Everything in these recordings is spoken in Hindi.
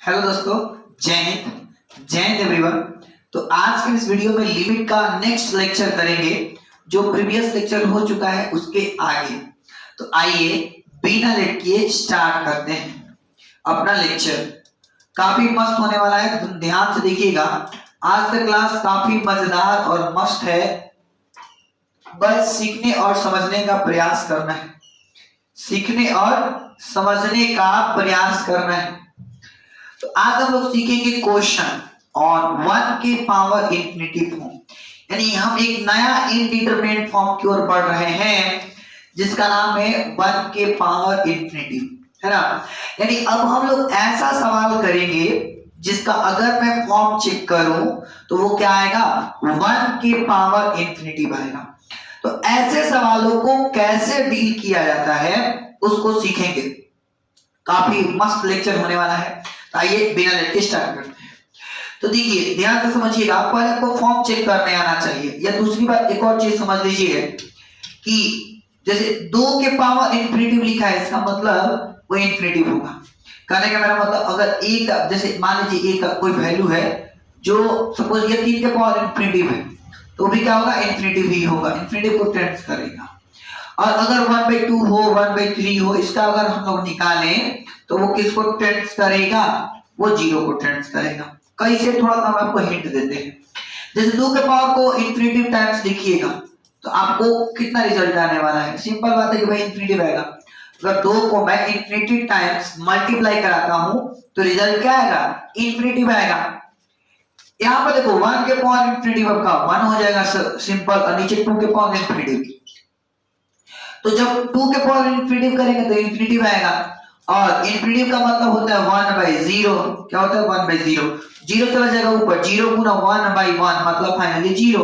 हेलो दोस्तों, जय हिंद, जय हिंद एवरीवन। तो आज के इस वीडियो में लिमिट का नेक्स्ट लेक्चर करेंगे जो प्रीवियस लेक्चर हो चुका है उसके आगे। तो आइए बिना लेट किए स्टार्ट करते हैं अपना लेक्चर। काफी मस्त होने वाला है, तुम ध्यान से देखिएगा। आज का क्लास काफी मजेदार और मस्त है, बस सीखने और समझने का प्रयास करना है, सीखने और समझने का प्रयास करना है। तो आज हम लोग सीखेंगे क्वेश्चन और 1 के पावर इंफिनिटी फॉर्म, यानी हम एक नया इनडिटरमिनेट फॉर्म की ओर बढ़ रहे हैं जिसका नाम है 1 के पावर इंफिनिटी, है ना। यानी अब हम लोग ऐसा सवाल करेंगे जिसका अगर मैं फॉर्म चेक करूं तो वो क्या आएगा, 1 के पावर इंफिनिटी आएगा। तो ऐसे सवालों को कैसे डील किया जाता है उसको सीखेंगे। काफी मस्त लेक्चर होने वाला है। आइए बिना लेट के स्टार्ट करते हैं। तो देखिए ध्यान से समझिएगा, पहले आपको फॉर्म चेक करने आना चाहिए। या दूसरी बात एक और चीज समझ लीजिए कि जैसे 2 के पावर इंफिनिटिव लिखा है, इसका मतलब वो इंफिनिटिव होगा। कहने का मेरा मतलब अगर ए का, जैसे मान लीजिए ए का कोई वैल्यू है जो सपोज ये 3 के पावर इंफिनिटिव है, तो भी क्या होगा, इंफिनिटिव ही होगा, इंफिनिटिव को टेंस करेगा। और अगर 1/2 हो, 1/3 हो, इसका अगर हम लोग निकालें तो वो किसको टेंस करेगा, वो 0 को टेंस करेगा। कैसे, थोड़ा सा हम आपको हिंट देते हैं। जैसे 2 के पावर को इंफिनिटिव टाइम्स लिखिएगा तो आपको कितना रिजल्ट आने वाला है। सिंपल बात है कि भाई इंफिनिटिव आएगा। अगर 2 को मैं इंफिनिटिव टाइम्स मल्टीप्लाई कराता हूं तो रिजल्ट क्या आएगा, इंफिनिटिव आएगा। यहाँ पर देखो 1 के पावर इंफिनिटिव का 1 हो जाएगा सिंपल, और नीचे 2 के पावर इंफिनिटिव। तो जब 2 के पावर इंफिनिटिव करेंगे तो इंफिनिटिव आएगा, और इंफिनिटिव का मतलब होता है 1/0। क्या होता है, 1/0। 0 चला जाएगा ऊपर, 0 गुना 1/1 मतलब फाइनली 0,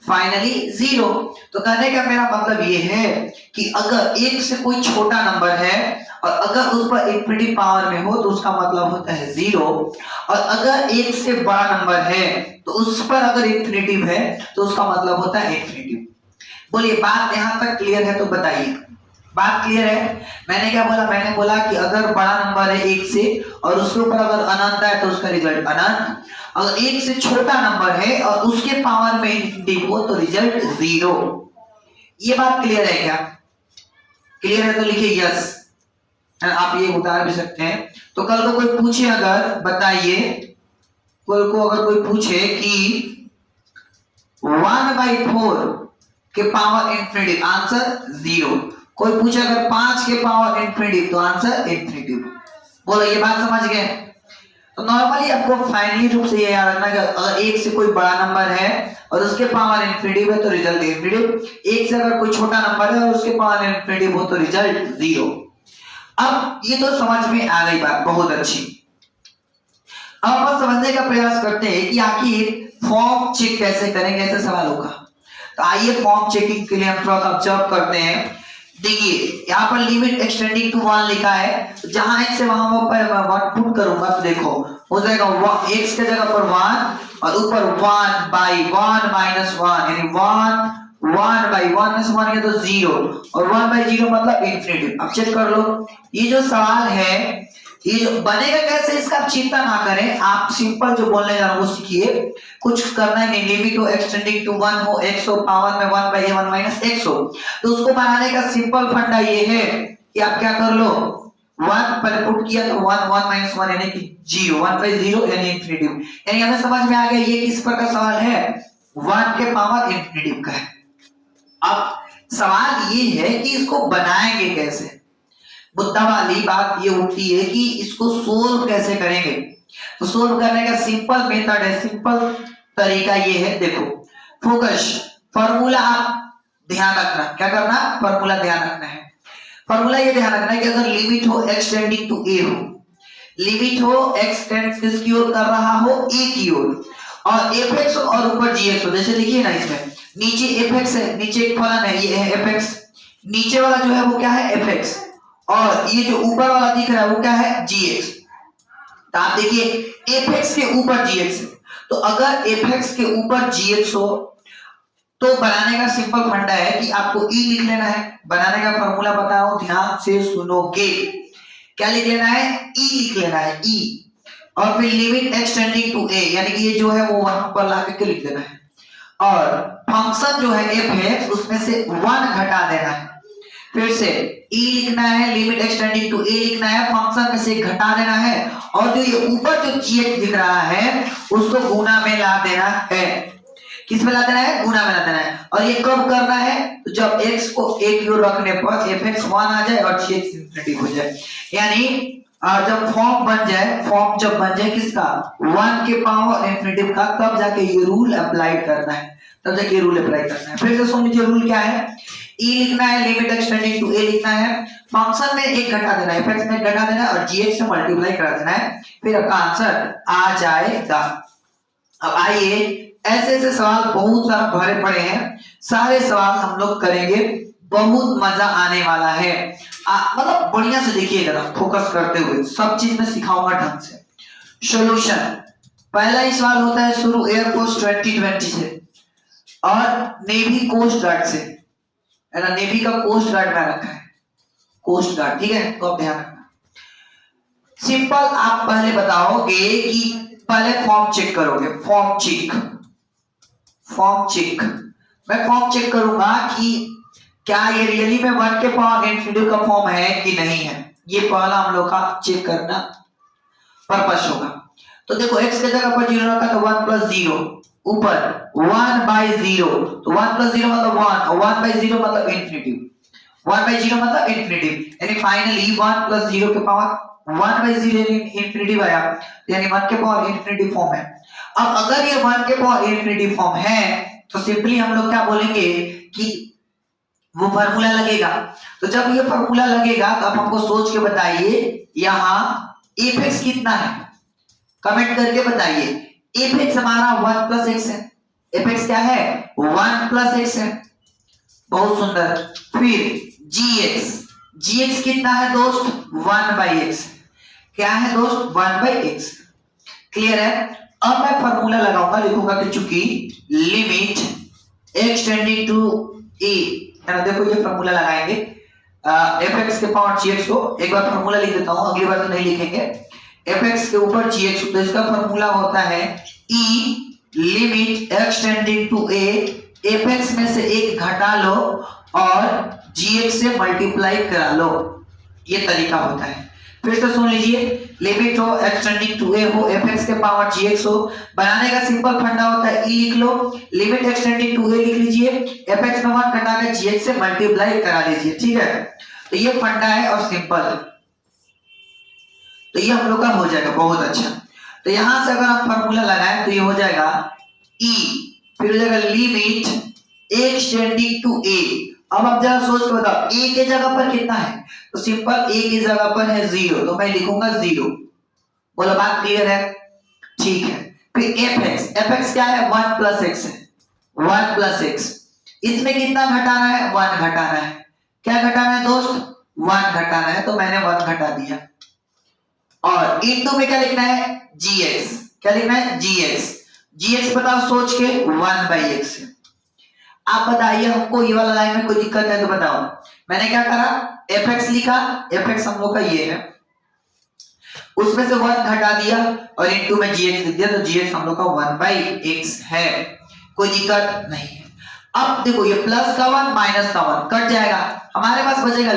फाइनली 0। तो कहने का मेरा मतलब ये है कि अगर 1 से कोई छोटा नंबर है और अगर उस पर इंफिनिटी पावर में हो तो उसका मतलब होता है 0, और अगर 1 से बड़ा नंबर है तो उस पर अगर इंफिनिटिव है तो उसका मतलब होता है इंफिनिटिव। बोलिए बात यहां तक क्लियर है तो बताइए, बात क्लियर है। मैंने क्या बोला, मैंने बोला कि अगर बड़ा नंबर है 1 से और उसके ऊपर अगर अनंत है तो उसका रिजल्ट अनंत। अगर 1 से छोटा नंबर है और उसके पावर में इंफिनिटी हो तो रिजल्ट 0। ये बात क्लियर है क्या? क्लियर है तो लिखिए यस। आप ये उतार भी सकते हैं। तो कल को कोई पूछे, अगर बताइए, कल को अगर कोई पूछे कि 1/4 के पावर इंफिनिटी, आंसर 0। कोई पूछे अगर 5 के पावर इंफिनिटी तो आंसर इंफिनिटी। बोलो ये बात समझ गए। तो नॉर्मली आपको फाइनली रूप से ये याद रखना कि अगर 1 से कोई बड़ा नंबर है और उसके पावर इंफिनिटी है तो रिजल्ट इंफिनिटी। 1 से अगर कोई छोटा नंबर है और उसके पावर इंफिनिटी हो तो रिजल्ट 0। अब ये तो समझ में आ गई बात, बहुत अच्छी। अब अपन समझने का प्रयास करते हैं कि आखिर फॉर्म चेक कैसे करेंगे ऐसे सवालों का। तो आइए फॉर्म चेकिंग के लिए हम थोड़ा सा ऑब्जर्व करते हैं। देखिए यहाँ पर लिमिट एक्सटेंडिंग टू 1 लिखा है, जहां x से वहां पर 1 पुट करूंगा तो देखो हो जाएगा x के जगह पर 1 और ऊपर 1/1 माइनस 1, यानी 1/1 में से 1 गया तो 0, और 1/0 मतलब इंफिनिटी। अब चेक कर लो, ये जो सवाल है ये जो बनेगा कैसे, इसका आप चिंता ना करें, आप सिंपल जो बोलने जा रहा हूं वो सीखिए। कुछ करना ही नहीं, लिमिट हो एक्सटेंडिंग टू 1 हो, x हो पावर में 1/1 माइनस x हो, तो उसको बनाने का सिंपल फंडा ये है कि आप क्या कर लो, 1 पर पुट किया तो 1 माइनस 1 यानी कि 0, 1/0 यानी इंफिनिटी। यानी हमें समझ में आ गया ये किस पर का सवाल है, 1 के पावर इंफिनिटी का है। अब सवाल ये है कि इसको बनाएंगे कैसे। मुद्दा वाली बात ये उठती है कि इसको सोल्व कैसे करेंगे। तो सोल्व करने का सिंपल मेथड है, सिंपल तरीका ये है, देखो फोकस फॉर्मूला आप ध्यान रखना। क्या करना, फॉर्मूला ध्यान रखना है। फॉर्मूला ये ध्यान रखना है कि अगर लिमिट हो x टेंडिंग टू a हो, लिमिट हो x टेंड्स किसकी ओर कर रहा हो, a की ओर, और fx और ऊपर gx हो। जैसे देखिए ना, इसमें नीचे fx है, नीचे एक फलन है, ये है fx, नीचे वाला जो है वो क्या है fx, और ये जो ऊपर वाला दिख रहा है वो क्या है gx। तो आप देखिए fx के ऊपर gx है, तो अगर fx के ऊपर gx हो तो बनाने का सिंपल फंडा है कि आपको e लिख लेना है। बनाने का फॉर्मूला बताओ, ध्यान से सुनोगे। क्या लिख लेना है, ई लिख लेना है, ई। और फिर लिमिट एक्सटेंडिंग टू ए, यानी कि ये जो है वो वहां पर ला के लिख देना है। और फंक्शन जो है एफ है उसमें से 1 घटा देना है। फिर से ई लिखना है, लिमिट एक्सटेंडिंग टू ए लिखना है, फंक्शन में से घटा देना है, और जो ये ऊपर जो जीएक्स दिख रहा है उसको गुना में ला देना है। किस में ला देना है, गुना में ला देना है। और ये कब करना है, तो जब x को 1 की ओर रखने पर fx 1 आ जाए और gx इंफिनिटी हो जाए। यानी जब फॉर्म बन जाए, फॉर्म जब बन जाए किसका, 1 के पावर इंफिनिटी का, तब जाके ये रूल अप्लाई करना है, तब जाके ये रूल अप्लाई करना है। फिर से सुन लीजिए रूल क्या है, e लिखना है, लिमिट एक्सटेंडिंग टू a लिखना है, फंक्शन में 1 घटा देना है, fx में घटा देना है और gx से मल्टीप्लाई करा देना है, फिर आपका आंसर आ जाएगा। अब आइए, ऐसे ऐसे सवाल बहुत सारा भरे पड़े हैं, सारे सवाल हम लोग करेंगे, बहुत मजा आने वाला है। मतलब बढ़िया से देखिएगा, फोकस करते हुए सब चीज में सिखाऊंगा ढंग से। सॉल्यूशन, पहला ही सवाल होता है शुरू एयरफोर्स 2020 से और नेवी कोस्ट गार्ड से, है ना, नेवी का कोस्ट गार्ड में रखा है, कोस्ट गार्ड, ठीक है, तो आप ध्यान रखना। सिंपल, आप पहले बताओगे कि पहले फॉर्म चेक करोगे, फॉर्म चेक, फॉर्म चेक, मैं फॉर्म चेक करूंगा कि क्या ये रियली में 1 के पावर इंफिनिटी का फॉर्म है कि नहीं है, ये पहला हम लोग का चेक करना पर्पस होगा। तो देखो x के जगह पर 0 रखा तो 1 प्लस 0, ऊपर 1 बाई 0, तो 1 प्लस 0 मतलब 1 और 1 बाई 0 मतलब इंफिनिटी, 1 बाई 0 मतलब इंफिनिटी, यानी फाइनली 1 प्लस 0 के पावर 1 बाई 0 इंफिनिटी आया, यानी 1 के पावर इंफिनिटी फॉर्म है। अब अगर ये 1 के पावर इंफिनिटी फॉर्म है तो सिंपली हम लोग क्या बोलेंगे कि वो फार्मूला लगेगा। तो जब ये फार्मूला लगेगा तो आप हमको सोच के बताइए यहाँ fx कितना है, कमेंट करके बताइए। fx हमारा 1 प्लस x है, fx क्या है, 1 प्लस x है, बहुत सुंदर। फिर gx कितना है दोस्त, 1 बाई x, क्या है दोस्त, 1 बाई x, क्लियर है। अब मैं फार्मूला लगाऊंगा, लिखूंगा कि चूंकि लिमिट एक्सटेंडिंग टू a, है ना, देखो ये फार्मूला लगाएंगे fx के पावर gx को, एक बार फार्मूला लिख देता हूं, अगली बार तो नहीं लिखेंगे। fx के ऊपर gx, तो इसका फार्मूला होता है e limit extending to a, fx में से 1 घटा लो और gx से मल्टीप्लाई करा लो, ये तरीका होता है। फिर से सुन लीजिए, लिमिट हो एक्सटेंडिंग टू a हो, fx के पावर gx हो, बनाने का सिंपल फंडा होता है, e लिख लो, लिमिट एक्सटेंडिंग टू a लिख लीजिए, fx में 1 घटा के gx से मल्टीप्लाई करा लीजिए, ठीक है। तो ये फंडा है और सिंपल, तो ये हम लोग का हो जाएगा, बहुत अच्छा। तो यहां से अगर हम फार्मूला लगाएं तो ये हो जाएगा e, फिर हो जाएगा लिमिट एक्सटेंडिंग टू a। अब आप जरा सोच के बताओ a के जगह पर कितना है, तो सिंपल a की जगह पर है 0, तो मैं लिखूंगा 0। बोलो बात क्लियर है, ठीक है। फिर fx क्या है, 1 प्लस x है, 1 प्लस x, इसमें कितना घटाना है, 1 घटाना है, क्या घटाना है दोस्त, 1 घटाना है, तो मैंने 1 घटा दिया। और इनटू में क्या लिखना है, gx, क्या लिखना है, gx बताओ सोच के, 1 बाई x। आप बताइए हमको ये वाला लाइन में कोई दिक्कत है तो बताओ। मैंने क्या करा, fx लिखा, fx हम लोग का ये है, उसमें से 1 घटा दिया और इनटू में gx लिख दिया, तो gx हम लोग का 1 बाई x है, कोई दिक्कत नहीं है। अब देखो ये प्लस का 1 माइनस का 1 कट जाएगा, हमारे पास बचेगा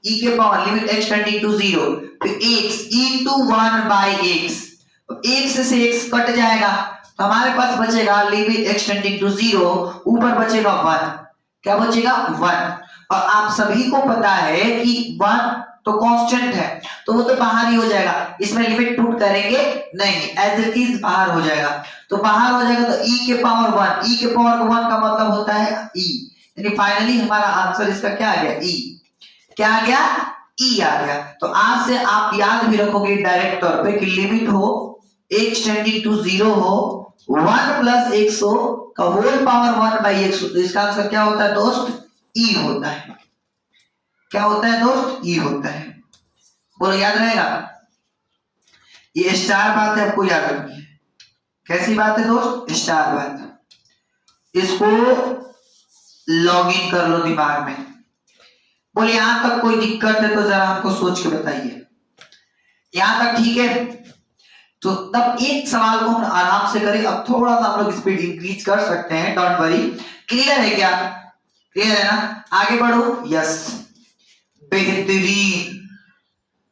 e के पावर लिमिट एक्सटेंडिंग टू 0, फिर x into 1 by x, x से x कट जाएगा, तो हमारे पास बचेगा लिमिट एक्सटेंडिंग टू 0, ऊपर बचेगा 1, क्या बचेगा 1। और आप सभी को पता है कि 1 तो कांस्टेंट है, तो वो तो बाहर ही हो जाएगा, इसमें लिमिट पुट करेंगे नहीं, एज इट इज बाहर हो जाएगा, तो बाहर हो जाएगा। तो e के पावर 1, e के पावर 1 का मतलब होता है e, यानी फाइनली हमारा आंसर इसका क्या आ गया, e, क्या आ गया, e आ गया। तो आज से आप याद भी रखोगे डायरेक्ट तौर पे कि लिमिट हो एक्सटेंडिंग टू 0 हो, 1 प्लस x हो का होल पावर 1 बाई x हो, तो इसका आंसर क्या होता है दोस्त, e होता है। क्या होता है दोस्त, e होता है। बोलो याद रहेगा, ये स्टार बात है, आपको याद रखनी है। कैसी बात है दोस्त, स्टार बात, इसको लॉग इन कर लो दिमाग में। बोले यहां तक कोई दिक्कत है तो जरा हमको सोच के बताइए। यहां तक ठीक है। तो तब एक सवाल को हम आराम से करें। अब थोड़ा सा हम लोग स्पीड इंक्रीज कर सकते हैं, डोंट वरी। क्लियर है क्या? क्लियर है ना? आगे बढ़ो। यस, बेहतरीन,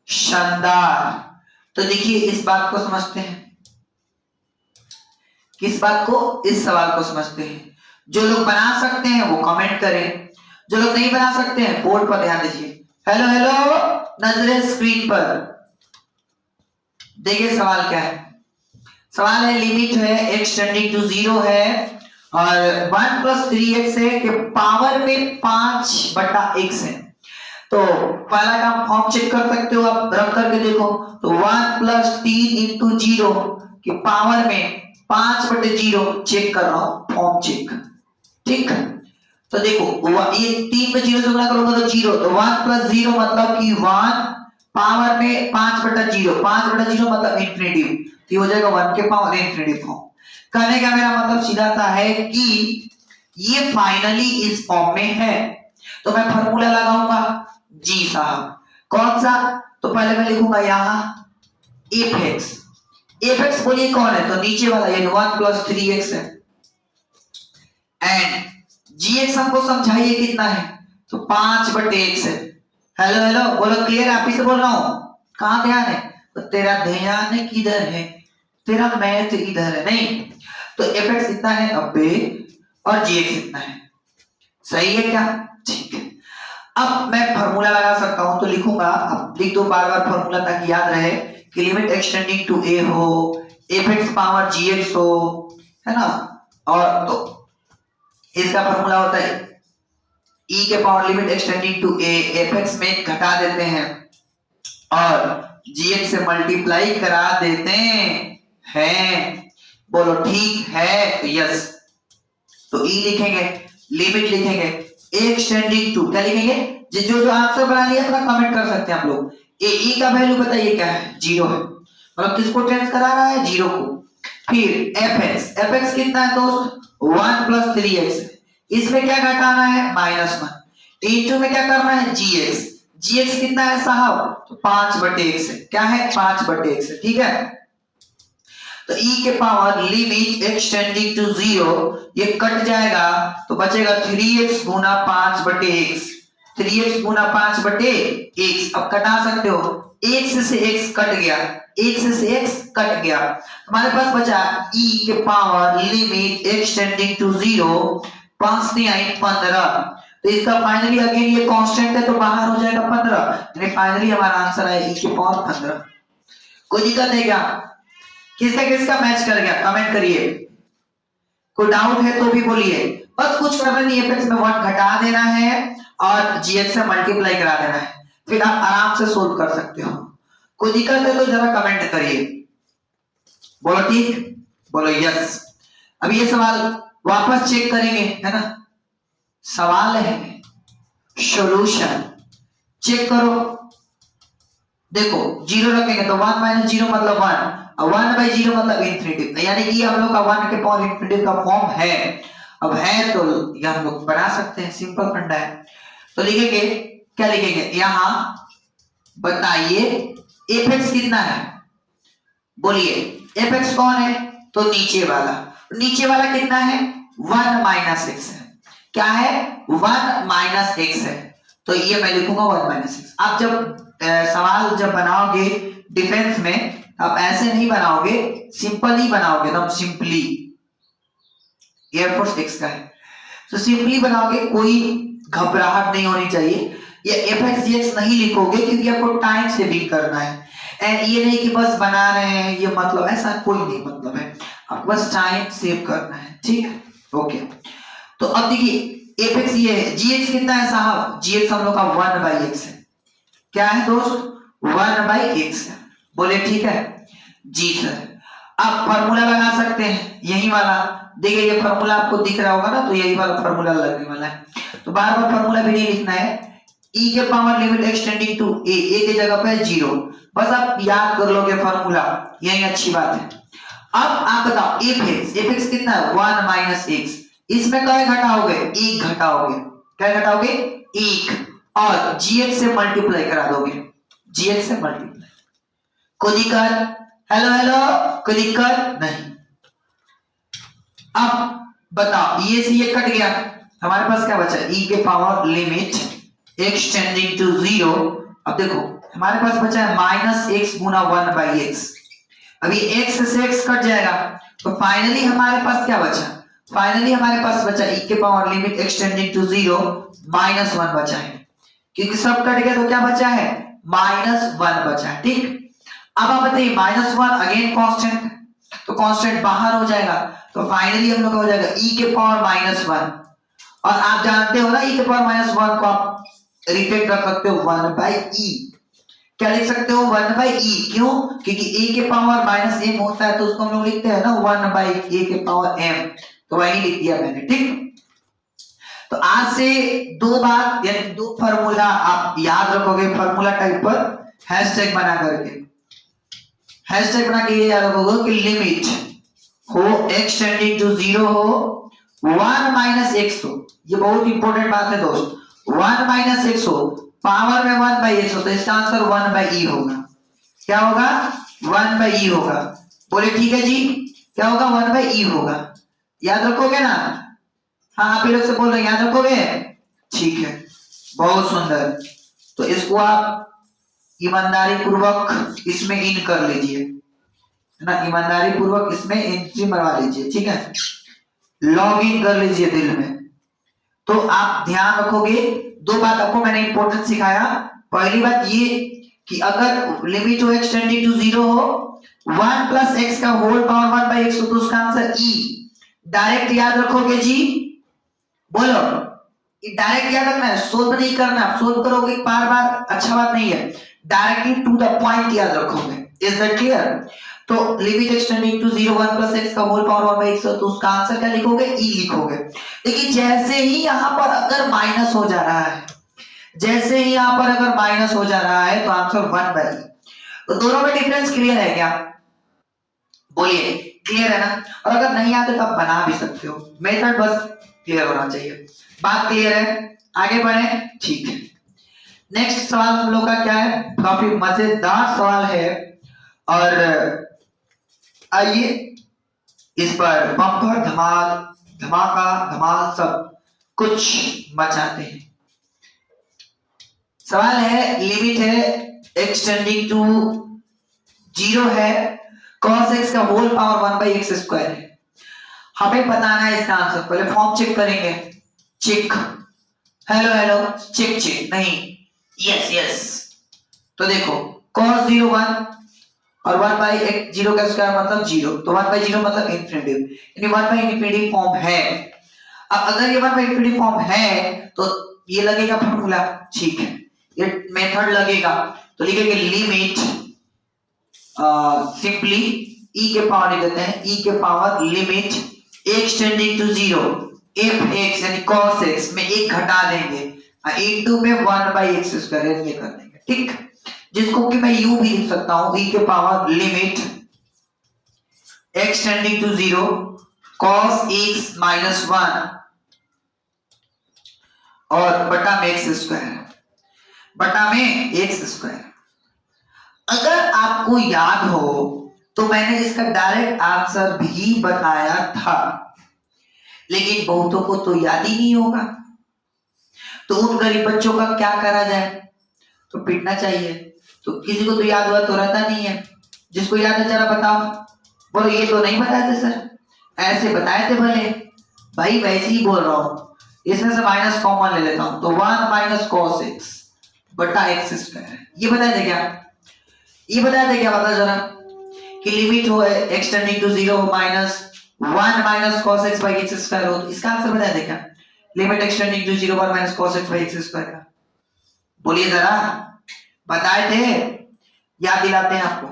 शानदार। तो देखिए इस बात को समझते हैं, किस बात को? इस सवाल को समझते हैं। जो लोग बना सकते हैं वो कमेंट करें, जो लोग नहीं बना सकते हैं बोर्ड पर ध्यान दीजिए। हेलो हेलो, नजरें स्क्रीन पर। देखिए सवाल क्या है। सवाल है लिमिट है x टेंडिंग टू 0 है और 1 प्लस 3x है कि पावर में 5/x है। तो पहला काम फॉर्म चेक कर सकते हो आप, रख करके देखो। तो 1 प्लस 3 इंटू 0 की पावर में 5/0 चेक कर रहा हूं, फॉर्म चेक। ठीक, तो देखो ये 3 पे 0 से गुणा करोगे तो 0, तो 1 प्लस 0 मतलब कि 1 पावर में 5/0, 5/0 मतलब इंफिनिटी, तो ये हो जाएगा 1 के पावर इंफिनिटी फॉर्म। कहने का मेरा मतलब सीधा सा है कि ये फाइनली इस फॉर्म में है। तो मैं फार्मूला लगाऊंगा। जी साहब, कौन सा? तो पहले मैं लिखूंगा यहां fx। fx बोलिए कौन है? तो नीचे वाला, यानी 1 प्लस 3x है। एंड gx हमको समझाइए कितना है? तो 5/x है। हेलो हेलो बोलो, क्लियर? आप ही से बोल रहा हूं। कहां ध्यान है? तो तेरा ध्यान किधर है? तेरा मैथ इधर है नहीं। तो fx इतना है 90 और gx इतना है। सही है क्या? ठीक है। अब मैं फार्मूला लगा सकता हूं, तो लिखूंगा, अब लिख दो बार बार फार्मूला ताकि याद रहे कि लिमिट एक्सटेंडिंग टू a हो, fx पावर gx हो, है ना। और तो इसका फार्मूला होता है e के power limit extending to a, fx में घटा देते हैं और gx से मल्टीप्लाई करा देते हैं। बोलो ठीक है? यस। तो e लिखेंगे, लिमिट लिखेंगे, एक्सटेंडिंग टू, क्या लिखेंगे? जो आंसर बना लिया अपना कमेंट कर सकते हैं आप लोग। e का वैल्यू बताइए क्या है? 0 है, मतलब किसको टेंस करा रहा है? 0 को। फिर fx कितना है दोस्त? 1 प्लस 3x। इसमें क्या घटाना है? -1। इंटू में क्या करना है? gx कितना है साहब? तो 5/x है। क्या है? 5/x है। ठीक है। तो e के पावर लिमिट एक्सटेंडिंग टू 0, ये कट जाएगा तो बचेगा 3x गुना 5/x। 3x गुना 5/x। अब कटा सकते हो, x से x कट गया, x से x कट गया, हमारे पास बचा e के पावर लिमिट एक्सटेंडिंग टू 0, 5 से आई 15। तो इसका फाइनली अगेन ये कांस्टेंट है तो बाहर हो जाएगा 15, यानी फाइनली हमारा आंसर है e के पावर 15। कोई दिक्कत है क्या? किसका किसका मैच कर गया? कमेंट करिए। कोई डाउट है तो भी बोलिए। बस कुछ करना नहीं है, fx में 1 घटा देना है और gx से मल्टीप्लाई करा देना है, फिर आप आराम से सोल्व कर सकते हो। कोई दिक्कत है तो जरा कमेंट करिए। बोलो ठीक, बोलो यस। अब ये सवाल वापस चेक करेंगे, है ना। सवाल है, सॉल्यूशन चेक करो। देखो 0 रखेंगे तो 1 - 0 मतलब 1, 1/0 मतलब इंफिनिटी, यानी कि हम लोग का 1 के पावर इंफिनिटी का फॉर्म है। अब है तो ये हम लोग बना सकते हैं, सिंपल फंडा है। तो लिखेंगे, क्या लिखेंगे? यहां बताइए fx कितना है? बोलिए fx कौन है? तो नीचे वाला कितना है? 1 - x है। क्या है? 1 - x है। तो ये मैं लिखूंगा 1 - x। आप जब सवाल जब बनाओगे डिफेंस में, आप ऐसे नहीं बनाओगे, सिंपल ही बनाओगे, एकदम सिंपली। एयरफोर्स एक्स का है तो सिंपली बनाओगे, कोई घबराहट नहीं होनी चाहिए। ये fx gx नहीं लिखोगे क्योंकि आपको टाइम सेविंग करना है। एंड ये नहीं कि बस बना रहे हैं, ये मतलब ऐसा कोई नहीं मतलब है, आपको बस टाइम सेव करना है। ठीक है, ओके। तो अब देखिए fx ये है, gx कितना है साहब? gx हम लोग का 1/x है। क्या है दोस्त? 1/x है। बोले ठीक है जी सर। आप फार्मूला लगा सकते हैं, यही वाला। देखिए ये फार्मूला आपको दिख रहा होगा ना, तो यही वाला फार्मूला लगने वाला है। तो बार बार फार्मूला भी नहीं लिखना है। e के power limit extending to a के जगह पे 0, बस आप याद कर लोगे फार्मूला, यही अच्छी बात है। अब आप बताओ fx कितना है? 1 - x। इसमें क्या घटाओगे? 1 घटाओगे। क्या घटाओगे? 1। और gx से मल्टीप्लाई करा दोगे, gx से मल्टीप्लाई। कोई दिक्कत? हेलो हेलो, कोई दिक्कत नहीं? अब बताओ, ये से ये कट गया, हमारे पास क्या बचा? e के पावर लिमिट एक्सटेंडिंग टू 0। अब देखो हमारे पास बचा है माइनस एक्स गुना 1/x। अब ये x से x कट जाएगा, तो फाइनली हमारे पास क्या बचा? फाइनली हमारे पास बचा e के पावर लिमिट एक्सटेंडिंग टू 0 -1 बचा है, क्योंकि सब कट गया तो क्या बचा है? -1 बचा है। ठीक, अब आप बताइए -1 अगेन कांस्टेंट, तो कांस्टेंट बाहर हो जाएगा, तो फाइनली हम लोग का हो जाएगा e के पावर -1। और आप जानते हो ना e के पावर -1 को आप रिटेक रख सकते हो 1/e। क्या लिख सकते हो? 1/e। क्यों? क्योंकि a के पावर -m होता है, तो उसको हम लोग लिखते हैं ना 1/a के पावर m, तो वही लिख दिया मैंने। ठीक, तो आज से दो बात यानी दो फार्मूला आप याद रखोगे, फार्मूला टाइप पर हैशटैग बना करके, हैशटैग बना के ये याद रखोगे कि लिमिट हो एक्सटेंडिंग टू 0 हो 1 - x हो, ये बहुत इंपॉर्टेंट बात है दोस्त, 1 - x हो, पावर में 1/x हो, तो इसका आंसर 1/e होगा। क्या होगा? 1/e होगा। बोले ठीक है जी, क्या होगा? 1/e होगा। याद रखोगे ना? हाँ, आप लोग से बोल रहे हैं, याद रखोगे? ठीक है, बहुत सुंदर। तो इसको आप ईमानदारी पूर्वक इसमें इन कर लीजिए, है ना, ईमानदारी पूर्वक इसमें एंट्री मरवा लीजिए। ठीक है, लॉग इन कर लीजिए दिल में। तो आप ध्यान रखोगे, दो बात आपको मैंने इंपॉर्टेंट सिखाया। पहली बात ये कि अगर लिमिट हो एक्सटेंडिंग टू 0 हो 1 + x का होल पावर 1/x हो, तो उसका आंसर e। डायरेक्ट याद रखोगे जी, बोलो, ये डायरेक्ट याद रखना है, सोल्व नहीं करना। आप सोल्व करोगे बार बार, अच्छा बात नहीं है, डायरेक्टली टू द पॉइंट याद रखोगे। Is that clear? तो लिमिट एक्सटेंडिंग टू 0 1 + x का होल पावर 1/x हो, तो उसका आंसर क्या लिखोगे? e लिखोगे। देखिए जैसे ही यहां पर अगर माइनस हो जा रहा है, जैसे ही यहां पर अगर माइनस हो जा रहा है, तो आंसर 1/e। तो दोनों में डिफरेंस क्लियर है क्या? बोलिए, क्लियर है ना? और अगर नहीं आते तो आप बना भी सकते हो, मेथड बस क्लियर होना चाहिए। बात क्लियर है? आगे बढ़े। ठीक है, नेक्स्ट सवाल हम लोग का क्या है? काफी मजेदार सवाल है, और आइए इस पर बम्पर धमाल, धमाका धमाल सब कुछ मचाते हैं। सवाल है, लिमिट है एक्सटेंडिंग टू 0 है, cos x का होल पावर 1/x² है। हमें बताना है इसका आंसर। पहले फॉर्म चेक करेंगे, check, hello hello, check check, नहीं, यस यस। तो देखो cos 0 1 और 1/0 का स्क्वायर मतलब 0, तो 1/0 मतलब इंफिनिटी, यानी 1/इंफिनिटी फॉर्म है। अब अगर ये 1/इंफिनिटी फॉर्म है तो ये लगेगा फार्मूला, ठीक है, ये मेथड लगेगा। तो लिखेंगे लिमिट, सिंपली e के पावर लिख देते हैं, e के power limit extending to 0 f(x) यानी cos x में एक घटा देंगे, इनटू में 1/x² ये कर देंगे। ठीक, जिसको कि मैं यूं भी लिख सकता हूं, e के power limit extending to 0 cos x - 1 और बटा में x², बटा में x²। अगर आपको याद हो तो मैंने इसका डायरेक्ट आंसर भी बताया था, लेकिन बहुतों को तो याद ही नहीं होगा। तो उन गरीब बच्चों का क्या करा जाए? तो पीटना चाहिए। तो किसी को तो याद हुआ तो रहता नहीं है, जिसको याद है जरा बताओ। बोलो, ये तो नहीं बताए थे सर, ऐसे बताए थे भले भाई, वैसे ही बोल रहा हूं। इसमें से माइनस कॉमन ले लेता हूं, तो 1 - cos x बटा x²। ये बताए थे क्या? ये बताया था क्या? बता जरा कि लिमिट हो एक्सटेंडिंग टू 0 -1 - cos x/x² हो, तो इसका आंसर बताया था क्या? Limit extending to 0 1 - cos x/x² का। बोलिए जरा, बताए थे? याद दिलाते हैं आपको,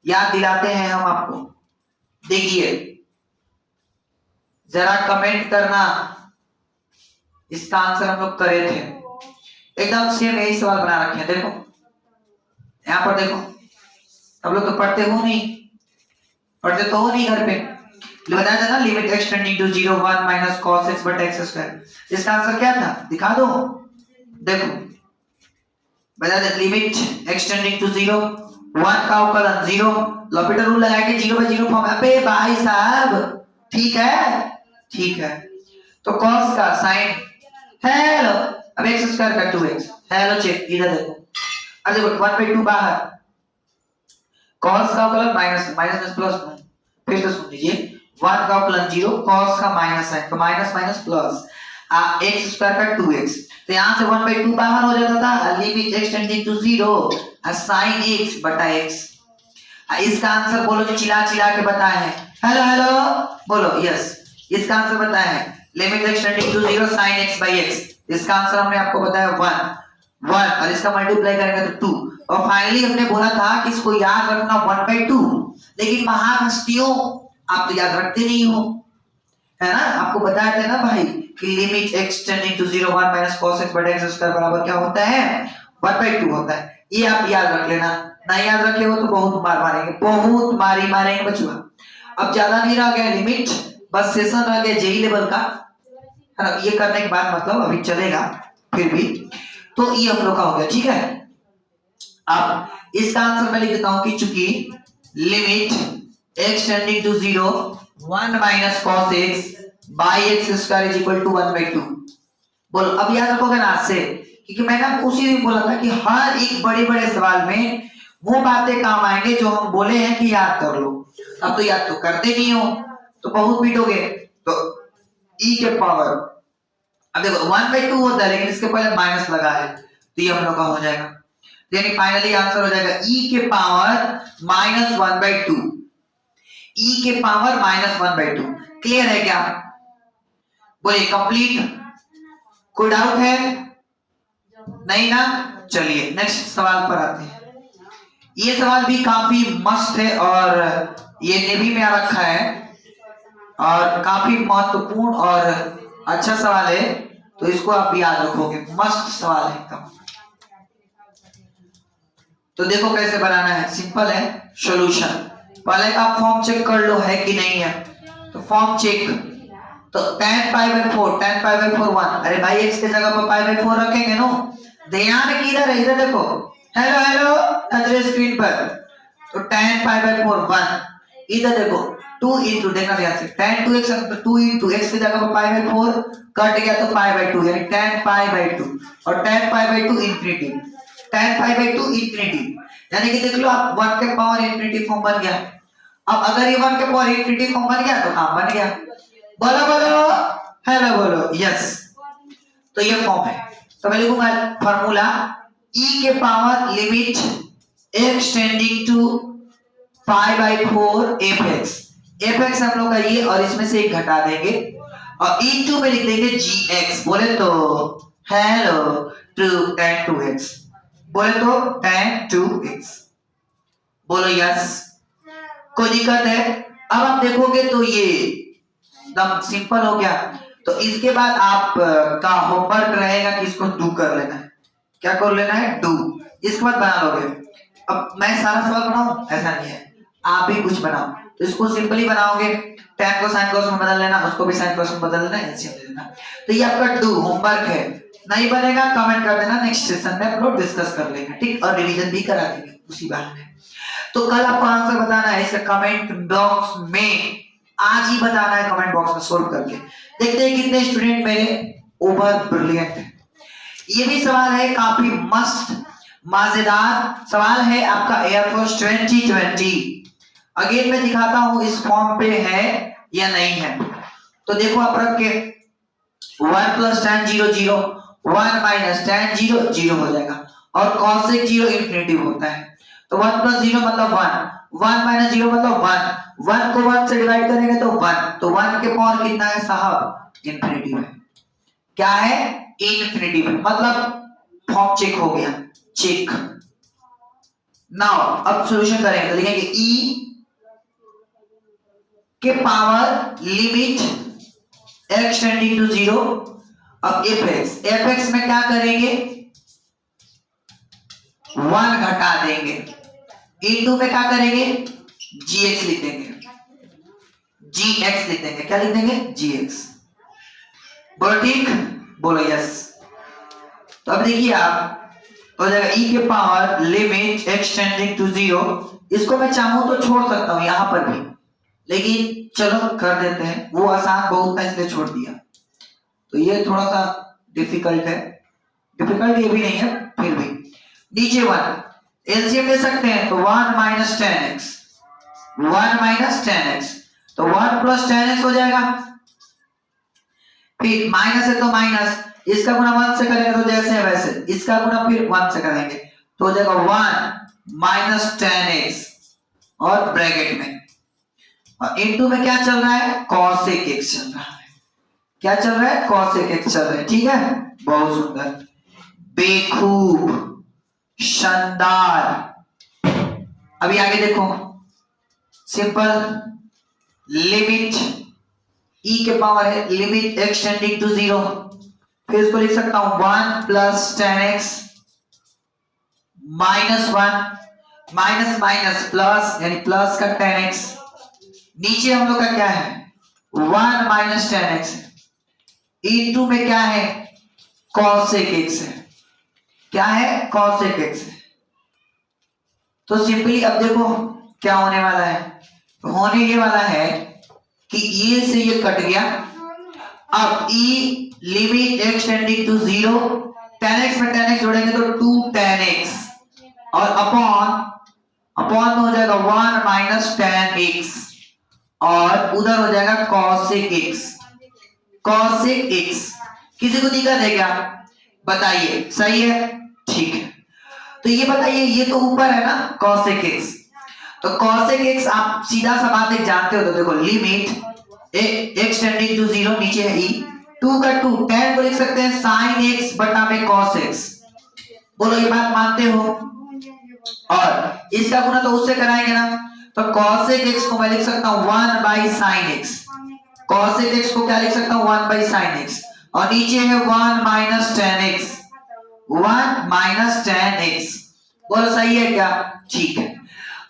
याद दिलाते हैं हम आपको। देखिए जरा कमेंट करना, इसका आंसर हम लोग करे थे, एकदम सेम यही सवाल बना रखे हैं। देखो यहाँ पर देखो, अब लोग तो पढ़ते हो नहीं, पढ़ते तो हो नहीं घर पे। बताया था ना limit extending to 0 1 - cos x/x²। इसका आंसर क्या था? दिखा दो, देखो बताया था लिमिट एक्सटेंडिंग टू 0 1 का अवकलन 0, लॉपिटल रूल लगा के 0 by 0 फॉर्म। अबे भाई साहब ठीक है, ठीक है। तो cos का sin हेलो, अब x स्क्वायर का 2x हेलो चेक इधर देखो। अब देखो 1 by 2 बाहर, cos का अवकलन माइनस माइनस प्लस, फिर से सुन लीजिए 1 का अवकलन 0, cos का माइनस है तो minus minus plus x square का 2x। तो यहां से 1 by 2 बाहर हो जाता था, limit x tending to 0 sin x बटा x। इसका आंसर बोलो जो चिल्ला चिल्ला के बताए हैं, हेलो हेलो बोलो यस। इसका आंसर बताया है limit x tending to 0 sin x by x। इसका आंसर हमने आपको बताया 1 और इसका मल्टीप्लाई करेंगे तो 2। और फाइनली हमने बोला था कि इसको याद रखना 1 by 2, लेकिन महान हस्तियों आप तो याद रखते नहीं हो, है ना। आपको बताया था ना भाई कि limit x tending to 0 1 minus cos x बटा x स्क्वायर बराबर क्या होता है 1 by 2 होता है। ये आप याद रख लेना, नहीं याद रखे हो तो बहुत मार मारेंगे, बहुत मारी मारेंगे बचुआ। अब ज्यादा नहीं रह गया लिमिट, बस सेशन रह गया जेई लेवल का, है ना। ये करने के बाद मतलब अभी चलेगा फिर भी, तो ये हम लोग का हो गया, ठीक है। अब इसका आंसर मैं लिख देता हूं कि चूंकि limit x tending to 0 1 minus cos x by x square is equal to 1 by 2। बोलो अब याद रखोगे ना आज से, क्योंकि मैंने आपको उसी दिन बोला था कि हर एक बड़े बड़े सवाल में वो बातें काम आएंगे जो हम बोले हैं कि याद कर लो। अब तो याद तो करते नहीं हो तो बहुत पीटोगे। तो e के पावर, अब देखो 1 by 2 होता है लेकिन इसके पहले माइनस लगा है तो ये हम लोग का हो जाएगा, यानी फाइनली आंसर हो जाएगा e के पावर माइनस 1 by 2। e के पावर माइनस 1 by 2 क्लियर है क्या? बोलिए कंप्लीट, कोई डाउट है? नहीं ना, चलिए नेक्स्ट सवाल पर आते हैं। ये सवाल भी काफी मस्त है और ये नेवी में आ रखा है और काफी महत्वपूर्ण और अच्छा सवाल है, तो इसको आप याद रखोगे, मस्त सवाल है एकदम। तो देखो कैसे बनाना है, सिंपल है सॉल्यूशन। पहले का फॉर्म चेक कर लो है कि नहीं है, तो फॉर्म चेक। तो tan pi by 4 tan pi by 4 1, अरे भाई x के जगह पर पाई बाय 4 रखेंगे नो। ध्यान किधर है, इधर देखो, हेलो हेलो नजर स्क्रीन पर। तो tan पाई बाय 4 1, इधर देखो 2 into, देखना ध्यान से, tan 2x 2 into x की जगह पर पाई बाय 4 कट गया तो पाई बाय 2, यानी tan पाई बाय 2 और tan pi by 2 infinity, tan pi by 2 infinity, यानी कि देख लो आप 1 के पावर इंफिनिटी फॉर्म बन गया। अब अगर ये 1 के पावर इंफिनिटी फॉर्म बन गया तो काम बन गया। बोलो बोलो हेलो बोलो यस। तो ये फॉर्म है, तो मैं लिखूंगा फार्मूला e के power limit x tending to pi by 4 fx। fx हम लोग का ये और इसमें से एक घटा देंगे और इनटू में लिख देंगे gx। बोले तो हेलो टू tan 2x, बोले तो tan 2x, बोलो यस। कोई दिक्कत है? अब आप देखोगे तो ये एकदम सिंपल हो गया। तो इसके बाद आप का होमवर्क रहेगा कि इसको डू कर लेना है। क्या कर लेना है? डू। इसके बाद बना लोगे। अब मैं सारा सवाल बनाऊं ऐसा नहीं है, आप भी कुछ बनाओ। तो इसको सिंपली बनाओगे, tan को sin cos में बदल लेना, उसको भी sin cos में बदल लेना, एलसीएम ले लेना। तो ये आपका डू होमवर्क है। नहीं बनेगा कमेंट कर देना, नेक्स्ट सेशन में हम लोग डिस्कस कर लेंगे, ठीक। और रिवीजन भी करा देंगे उसी बहाने। तो कल आपको आंसर बताना है इसका कमेंट बॉक्स में, आज ही बताना है कमेंट बॉक्स में सोल्व करके। देखते हैं कितने स्टूडेंट मेरे ओवर ब्रिलियंट है। ये भी सवाल है काफी मस्त मजेदार सवाल है आपका एयरफोर्स 2020। अगेन मैं दिखाता हूं इस फॉर्म पे है या नहीं है। तो देखो आप रख के 1 plus tan 0 0, 1 minus tan 0 0 हो जाएगा और cos 0 इंफिनिटी होता है। तो 1 plus 0 मतलब 1, 1 minus 0 मतलब 1, 1 को 1 से डिवाइड करेंगे तो 1, तो 1 के पावर कितना है साहब? इंफिनिटी है। क्या है? इंफिनिटी है। मतलब फॉर्म चेक हो गया, चेक। नाउ अब सॉल्यूशन करेंगे तो लिखेंगे e के power limit x tending to 0। अब fx में क्या करेंगे? 1 घटा देंगे, इनटू में क्या करेंगे? gx लिख देंगे, gx लिख देंगे। क्या लिख देंगे? gx। बोलो ठीक, बोलो यस। तो अब देखिए आप हो जाएगा e के power limit x tending to 0। इसको मैं चाहूं तो छोड़ सकता हूं यहां पर भी, लेकिन चलो कर देते हैं, वो आसान बहुत था इसलिए छोड़ दिया। तो ये थोड़ा सा डिफिकल्ट है, डिफिकल्ट ये भी नहीं है फिर भी। नीचे 1 एलसीएम ले सकते हैं तो 1 माइनस 10x, 1 माइनस 10x तो 1 प्लस 10x हो जाएगा। फिर माइनस है तो माइनस, इसका गुना 1 से करेंगे तो जैसे है वैसे, इसका गुना फिर 1 से करेंगे तो हो जाएगा 1 माइनस 10x और ब्रैकेट में, और इनटू में क्या चल रहा है, cosec x चल रहा है। क्या चल रहा है, cosec x चल रहा है। ठीक है, बहुत सुंदर, बेखूब, शानदार। अभी आगे देखो, सिंपल लिमिट e के पावर है लिमिट x टेंडिंग टू 0, फिर इसको लिख सकता हूं 1 plus 10x minus 1 minus minus plus यानी प्लस का 10x, नीचे हम लोग का क्या है 1 माइनस 10x, इनटू में क्या है cosec x है, क्या है cosec x है। तो सिंपली अब देखो क्या होने वाला है, तो होने ये वाला है कि ये से ये कट गया, अब e limit x tending to 0, 10x में 10x जोड़ेंगे तो 2 10x और अपॉन में हो जाएगा 1 माइनस 10x और उधर हो जाएगा cosec x, cosec x। किसी को दिक्कत है क्या, बताइए, सही है, ठीक है। तो ये बताइए, ये तो ऊपर है ना cosec x, तो cosec x आप सीधा सा बात एक जानते हो, तो देखो लिमिट x टेंडिंग टू 0, नीचे है e, 2 का 2 10 को लिख सकते हैं sin x बटा में cos x। बोलो ये बात मानते हो, और इसका गुना तो उससे कराएंगे ना, तो cosec x को मैं लिख सकता हूं 1 by sin x, cosec x को क्या लिख सकता हूं 1 बाई sin x, और नीचे है 1 माइनस 10x, 1 माइनस 10x। बोलो सही है क्या, ठीक है।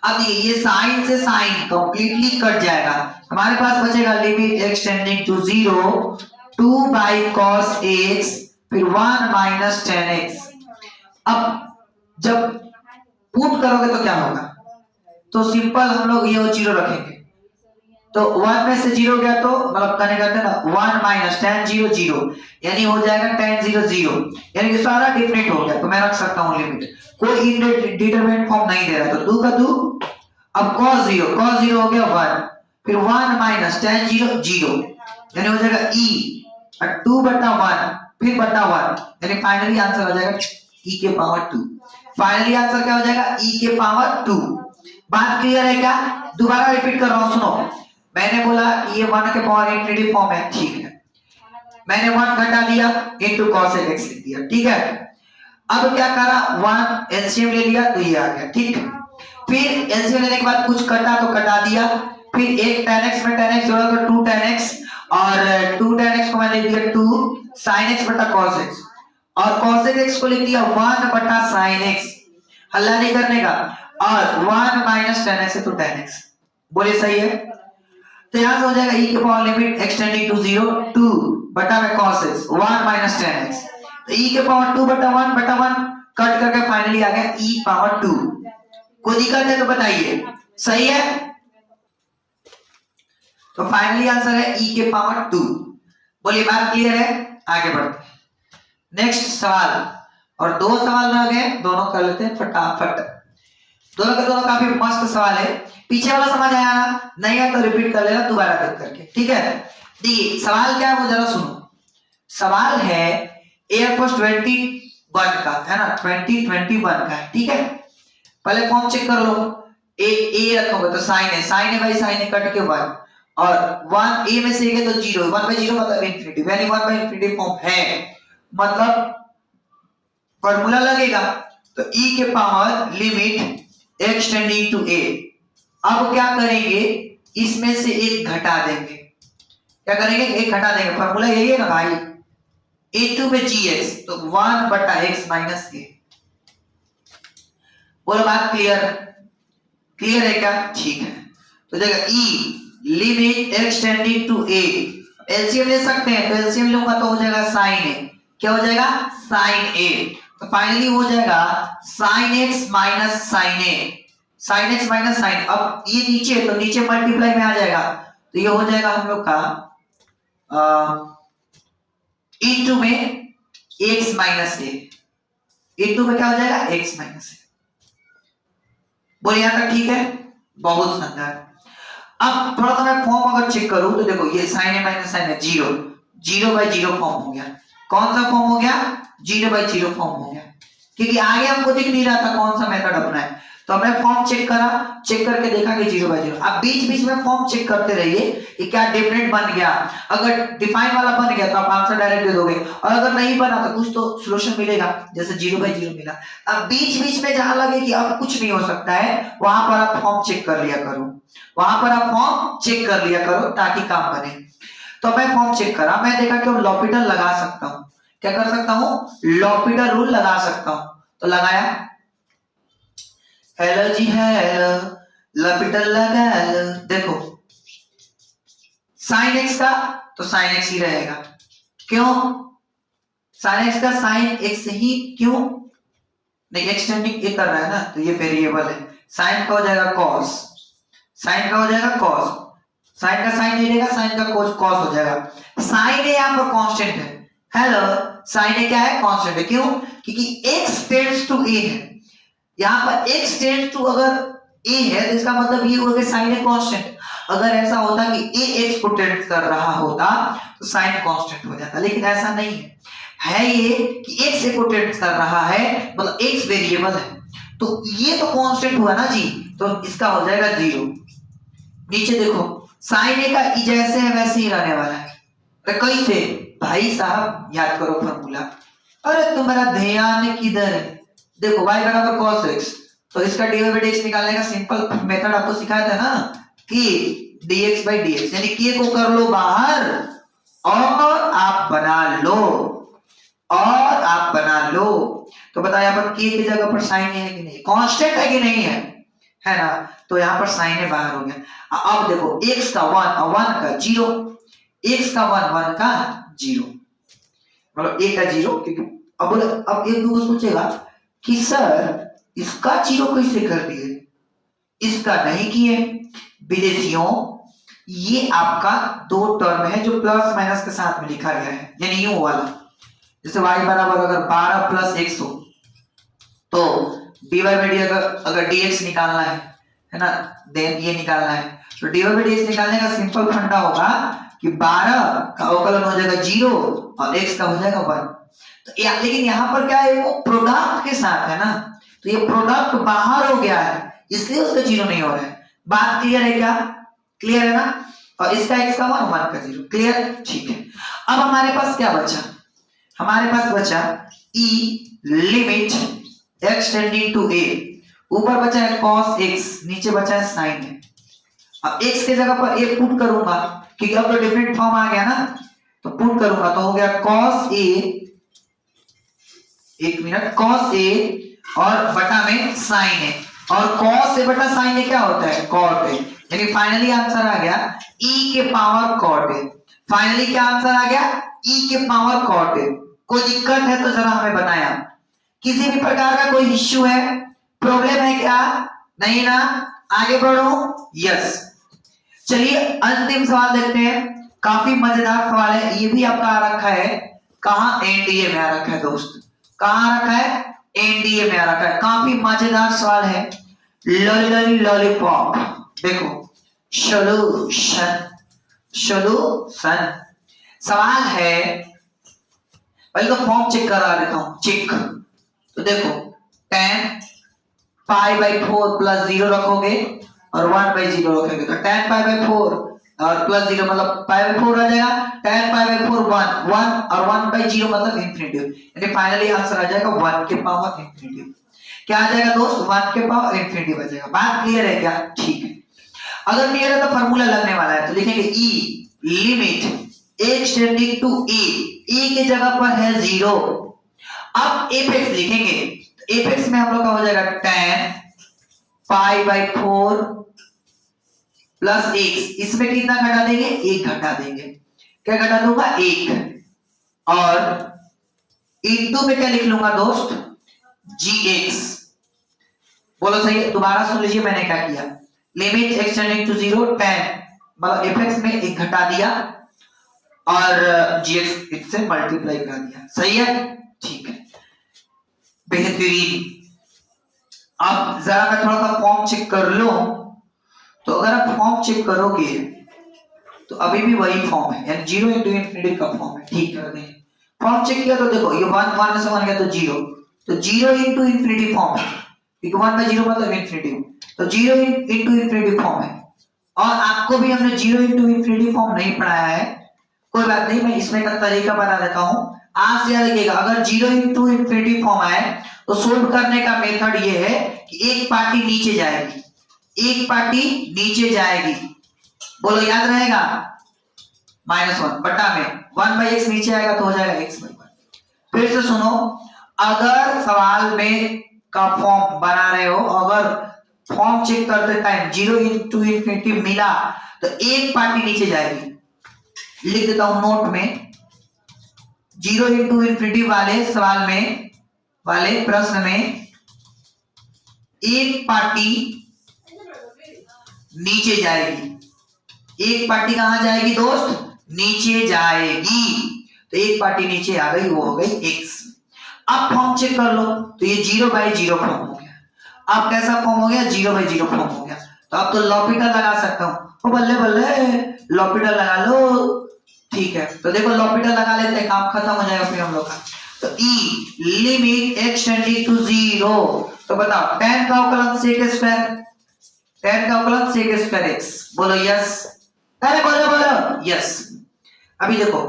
अब ये साइन से साइन कंप्लीटली कट जाएगा, हमारे पास बचेगा limit x tending to 0 2 by cos x फिर 1 माइनस 10x। अब जब पुट करोगे तो क्या होगा, तो सिंपल हम लोग ये 0 रखेंगे, तो 1 में से 0 गया तो मतलब करने करते ना 1 माइनस 10 0 0 यानी हो जाएगा 10 0 0, यानी कि सारा डिफरेंट हो गया, तो मैं रख सकता हूं लिमिट, कोई इंडिटरमिनेट फॉर्म नहीं दे रहा, तो 2 का 2, अब cos 0 हो गया 1, फिर 1 माइनस 10 0 0 यानी हो जाएगा e और 2 बटा 1 फिर बटा 1 यानी फाइनली आंसर हो जाएगा e के पावर 2। फाइनली आंसर क्या हो जाएगा e के पावर 2। बात क्लियर है क्या, दोबारा रिपीट कर रहा हूं, सुनो। मैंने बोला ये 1 के पावर इंफिनिटी फॉर्म है, ठीक है, मैंने 1 घटा दिया इनटू cosec x लिख दिया, ठीक है। अब क्या करा, 1 एलसीएम ले लिया तो ये आ गया, ठीक है। फिर एलसीएम लेने के बाद कुछ कटा तो कटा दिया, फिर एक 10x में 10x जोड़ा तो 2 10x और 2 10x को मैंने लिख दिया 2 sin x बटा cos x और cosec x को लिख दिया 1 बटा sin x, हल्ला नहीं करने का, और 1 माइनस 10x है तो 10x। बोले सही है, तो यहां से हो जाएगा e के power limit x tending to 0 2 बटा में cos x 1 माइनस 10x, तो e के पावर 2 बटा 1 कट करके फाइनली आ गया e पावर 2। कोई दिक्कत है तो बताइए, सही है, तो फाइनली आंसर है e के पावर 2। बोलिए बात क्लियर है, आगे बढ़ते हैं नेक्स्ट सवाल, और 2 सवाल रह गए, दोनों कर लेते हैं फटाफट, दोनों के दोनों काफी मस्त सवाल है। पीछे वाला समझ आया ना, नहीं है तो रिपीट कर लेना दोबारा देख करके, ठीक है। देखिए सवाल क्या है वो जरा सुनो, सवाल है एयरफोर्स 21 का है ना, 2021 का है, ठीक है। पहले फॉर्म चेक कर लो, ए रखोगे तो साइन है भाई, साइन है कट के 1 और 1 ए में से गए तो 0, 1 बाई 0 मतलब इंफिनिटी, यानी 1 बाई इंफिनिटी फॉर्म है, मतलब फॉर्मूला लगेगा तो e के power limit x tending to a। अब क्या करेंगे, इसमें से एक घटा देंगे, क्या करेंगे, एक घटा देंगे, फॉर्मूला यही है ना भाई, a2 में gx तो 1 बटा x माइनस a। बोलो बात क्लियर, क्लियर है क्या, ठीक है। तो देखो e limit x tending to a, LCM ले सकते हैं, तो एलसीएम लूंगा तो हो जाएगा sin a, क्या हो जाएगा sin a, तो फाइनली हो जाएगा साइन एक्स माइनस साइन ए, साइन एक्स माइनस साइन। अब ये नीचे तो नीचे मल्टीप्लाई में आ जाएगा, तो ये हो जाएगा हम लोग का इनटू में x माइनस ए, इनटू में क्या हो जाएगा x माइनस ए। बोलिए यहां तक ठीक है, बहुत शानदार। अब थोड़ा सा मैं फॉर्म अगर चेक करूं तो देखो ये sine A minus sine A, zero, zero by zero form हो गया। कौन सा फॉर्म हो गया? जीरो बाई जीरो फॉर्म हो गया, क्योंकि आगे हमको दिख नहीं रहा था कौन सा मेथड अपना है। तो हमने फॉर्म चेक करा, चेक करके देखा कि जीरो बाई जीरो। अब बीच बीच में फॉर्म चेक करते रहिए कि क्या डेफिनेट बन गया। अगर डिफाइन वाला बन गया तो आप आंसर डायरेक्ट दे दोगे, और अगर नहीं बना तो कुछ तो सॉल्यूशन मिलेगा, जैसे जीरो बाई जीरो मिला। अब बीच बीच में जहां लगे कि अब कुछ नहीं हो सकता है, वहां पर आप फॉर्म चेक कर लिया करो, वहां पर आप फॉर्म चेक कर लिया करो ताकि काम बने। तो मैं फॉर्म चेक करा, मैं देखा कि लॉपिटल लगा सकता हूं। क्या कर सकता हूं? लॉपिटल रूल लगा सकता हूं। तो लगाया, हेलो जी हेलो, लॉपिटल लगा लो। देखो साइन एक्स का तो साइन एक्स ही रहेगा, क्यों? साइन एक्स का साइन एक्स ही, क्यों? नहीं, एक्सटेंडिंग ये कर रहा है ना, तो ये वेरिएबल है। साइन का हो जाएगा कॉस, साइन का हो जाएगा कॉस, साइन का साइन नहीं रहेगा, साइन का कॉस हो जाएगा। साइन ए यहाँ पर कांस्टेंट है, हेलो, साइन ए क्या है? कांस्टेंट है। क्यों? क्योंकि x टेंड्स टू a है, यहाँ पर x टेंड्स टू अगर a है तो इसका मतलब ये हुआ कि साइन ए कांस्टेंट। अगर ऐसा होता कि a x को टेंड कर रहा होता तो साइन कांस्टेंट हो जाता, लेकिन ऐसा नहीं है ये कि x a को टेंड कर रहा है, मतलब x वेरिएबल है, तो ये तो कांस्टेंट हुआ ना जी, तो इसका हो जाएगा जीरो। नीचे देखो साइन ए का जैसे है वैसे ही रहने वाला है। तो कैसे? भाई साहब याद करो फॉर्मूला। अरे तुम्हारा ध्यान किधर है? देखो y बराबर cos x, तो इसका dy by dx निकालने का सिंपल मेथड आपको सिखाया था ना कि dx by dx, यानी k को कर लो बाहर और आप बना लो, और आप बना लो। तो बताया यहाँ पर k की जगह पर साइन है कि नहीं, कांस्टेंट है कि नहीं है ना? तो यहाँ पर साइन है बाहर हो गया। अब देखो x का 1 और 1 का 0, x का 1 1 का 0, मतलब a का 0, क्योंकि अब एक दूसरा सोचेगा कि सर इसका 0 कैसे कर दिए, इसका नहीं किए। विदेशियों ये आपका दो टर्म है जो प्लस माइनस के साथ में लिखा गया है, यानी यूं वाला, जैसे y बराबर अगर 12 प्लस x हो तो dy by dx अगर dx निकालना है ना, देन ये निकालना है, तो dy by dx निकालने का सिंपल फंडा होगा कि 12 का अवकलन हो जाएगा 0 और x का हो जाएगा 1। तो लेकिन यहाँ पर क्या है, वो प्रोडक्ट के साथ है ना, तो ये प्रोडक्ट बाहर हो गया है, इसलिए उसका 0 नहीं हो रहा है। बात क्लियर है क्या? क्लियर है ना? और इसका x का 1 1 का 0, क्लियर? ठीक है। अब हमारे पास क्या बचा? हमारे पास बचा e limit x tending to a, ऊपर बचा है cos x, नीचे बचा है sin है। अब x के जगह पर a पुट करूंगा क्योंकि अब तो डिफरेंट फॉर्म आ गया ना, तो पुट करूंगा तो हो गया cos a, एक मिनट, cos a और बटा में sin है, और cos a बटा sin a क्या होता है? cot a, यानी फाइनली आंसर आ गया e के पावर cot a। फाइनली क्या आंसर आ गया? e के पावर cot a। कोई दिक्कत है तो जरा हमें बताया, किसी भी प्रकार का कोई इश्यू है, प्रॉब्लम है क्या? नहीं ना? आगे बढ़ो, यस। चलिए अंतिम सवाल देखते हैं, काफी मजेदार सवाल है, ये भी आपका आ रखा है कहां? एनडीए में आ रखा है दोस्त, कहां आ रखा है? एनडीए में आ रखा है। काफी मजेदार सवाल है, लॉलीपॉप। देखो सॉल्यूशन, सॉल्यूशन सवाल है, पहले तो फॉर्म चेक करा देता हूं, चेक। तो देखो tan पाई बाई 4 प्लस 0 रखोगे और 1 बाई 0 रखोगे, तो tan पाई बाई 4 और प्लस 0 मतलब पाई बाई 4 आ जाएगा, tan पाई बाई 4 1 1 और 1 बाई 0 मतलब इंफिनिटी, यानी फाइनली आंसर आ जाएगा 1 के पावर इंफिनिटी। क्या आ जाएगा दोस्त? 1 के पावर इंफिनिटी बचेगा। बात क्लियर है क्या? ठीक है। अगर क्लियर है तो फार्मूला लगने वाला है, तो लिखेंगे e limit x tending to a, e के जगह पर है 0। अब fx लिखेंगे, तो fx में हम लोग का हो जाएगा tan pi by 4 plus x, इसमें कितना घटा देंगे? 1 घटा देंगे। क्या घटा दूंगा? 1, और इनटू में क्या लिख लूंगा दोस्त? gx। बोलो सही है? दोबारा सुन लीजिए मैंने क्या किया। Limit x tending to 0 tan मतलब fx में एक घटा दिया और gx इससे मल्टीप्लाई कर दिया। सही है? ठीक है, बेहतरीन। अब जरा मैं थोड़ा सा फॉर्म चेक कर लूं। तो अगर आप फॉर्म चेक करोगे तो अभी भी वही फॉर्म है, यानी 0 इंटू इंफिनिटी का फॉर्म है। ठीक कर दें, फॉर्म चेक किया तो देखो ये 1 1 से 1 गया तो 0, तो 0 इंटू इंफिनिटी फॉर्म है, क्योंकि 1 बाय 0 मतलब इंफिनिटी, तो 0 इंटू इंफिनिटी फॉर्म है। और आपको भी हमने 0 इंटू इंफिनिटी फॉर्म नहीं पढ़ाया है, कोई बात नहीं, मैं इसमें का तरीका बता देता हूं। आज से याद रखिएगा, अगर 0 इंटू इंफिनिटी फॉर्म आए तो सोल्व करने का मेथड ये है कि एक पार्टी नीचे जाएगी, एक पार्टी नीचे जाएगी। बोलो याद रहेगा? -1 बटा में 1 बाई x नीचे आएगा तो हो जाएगा x बाई 1। फिर से सुनो, अगर सवाल में का फॉर्म बना रहे हो, अगर फॉर्म चेक करते टाइम 0 इंटू इंफिनिटी मिला तो एक पार्टी नीचे जाएगी। लिख देता हूं नोट में, 0 इंटू इंफिनिटी वाले सवाल में, वाले प्रश्न में एक पार्टी नीचे जाएगी। एक पार्टी कहां जाएगी दोस्त? नीचे जाएगी। तो एक पार्टी नीचे आ गई, वो हो गई x। अब फॉर्म चेक कर लो, तो ये 0 बाई 0 फॉर्म हो गया। अब कैसा फॉर्म हो गया? 0 बाई 0 फॉर्म हो गया। तो अब तो लॉपिटल लगा सकता हूं। बल्ले बल्ले, लॉपिटल लगा लो। ठीक है, तो देखो लॉपिटल लगा लेते हैं, काम खत्म हो जाएगा फिर हम लोग का। तो e limit x tending to 0, तो बताओ tan का अवकलन sec स्क्वायर, tan का अवकलन sec स्क्वायर x। बोलो यस, अरे बोलो बोलो यस। अभी देखो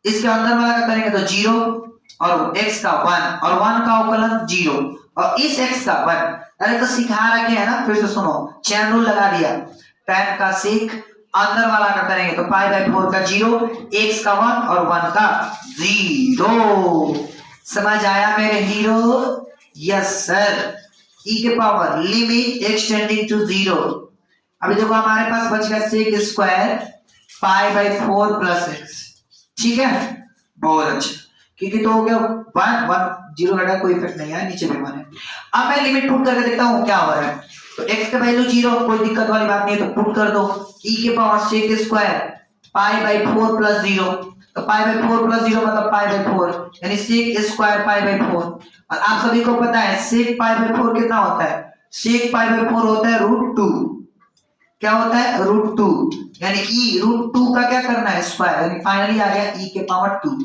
इसके अंदर वाला का करेंगे तो 0 और x का 1 और 1 का अवकलन 0 और इस x का 1। अरे तो सिखा रखे है ना, फिर से सुनो, चैन रूल लगा दिया। tan का sec अंदर वाला का करेंगे तो पाई बाई 4 का 0, x का 1 और 1 का 0। समझ आया मेरे हीरो? Yes sir. e के power limit x tending to 0। अभी देखो हमारे पास बच गया sec square pi by 4 plus x। ठीक है, बहुत अच्छा, क्योंकि तो हो गया 1 1 0 घटा, कोई इफेक्ट नहीं है, नीचे भी 1 है। अब मैं लिमिट पुट करके देखता हूं क्या हो रहा है। तो x का वैल्यू 0, कोई दिक्कत वाली बात नहीं है, तो पुट कर दो e के power sec square pi by 4 plus 0। तो पाई बाई 4 प्लस 0 मतलब पाई बाई 4, यानी sec स्क्वायर पाई बाई 4। और आप सभी को पता है sec पाई बाई 4 कितना होता है? sec पाई बाई 4 होता है √2। क्या होता है? √2, यानी e √2 का क्या करना है? स्क्वायर, यानी फाइनली आ गया e के पावर 2।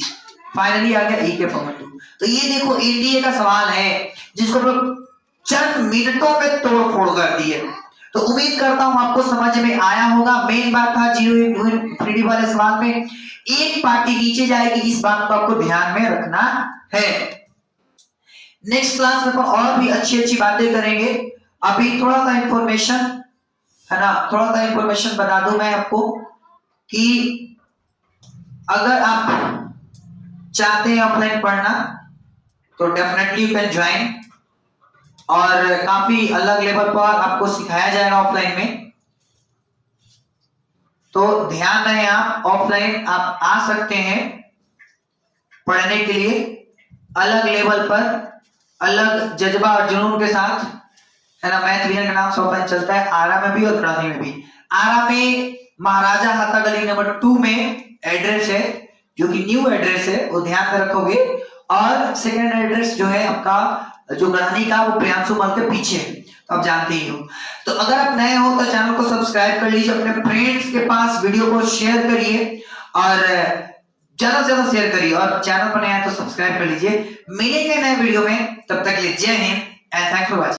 फाइनली आ गया e के पावर 2। तो ये देखो एनडीए का सवाल है जिसको लोग चंद मिनटों में तोड़ फोड़ कर दिए। तो उम्मीद करता हूं आपको समझ में आया होगा। मेन बात था 0 इंटू इंफिनिटी वाले सवाल में एक पार्टी नीचे जाएगी, इस बात को आपको ध्यान में रखना है। नेक्स्ट क्लास में और भी अच्छी अच्छी बातें करेंगे। अभी थोड़ा सा इंफॉर्मेशन है ना, थोड़ा सा इंफॉर्मेशन बता दूं मैं आपको कि अगर आप चाहते हैं ऑफलाइन पढ़ना तो डेफिनेटली यू कैन ज्वाइन, और काफी अलग लेवल पर आपको सिखाया जाएगा ऑफलाइन में। तो ध्यान रहे, आप ऑफलाइन आप आ सकते हैं पढ़ने के लिए, अलग लेवल पर, अलग जज्बा और जुनून के साथ, है ना। मैथ विनर के नाम से ऑफलाइन चलता है, आरा में भी और प्राणी में भी। आरा में महाराजा हाथा गली नंबर 2 में एड्रेस है, जो कि न्यू एड्रेस है, वो ध्यान में रखोगे। और सेकंड एड्रेस जो है आपका जो गढ़ानी का, वो प्रियांशु मल के पीछे है, तो आप जानते ही हो। तो अगर आप नए हो तो चैनल को सब्सक्राइब कर लीजिए, अपने फ्रेंड्स के पास वीडियो को शेयर करिए और ज्यादा से ज्यादा शेयर करिए, और चैनल पर नया है तो सब्सक्राइब कर लीजिए। मिलेंगे नए वीडियो में, तब तक के लिए जय Hind and thanks for watching.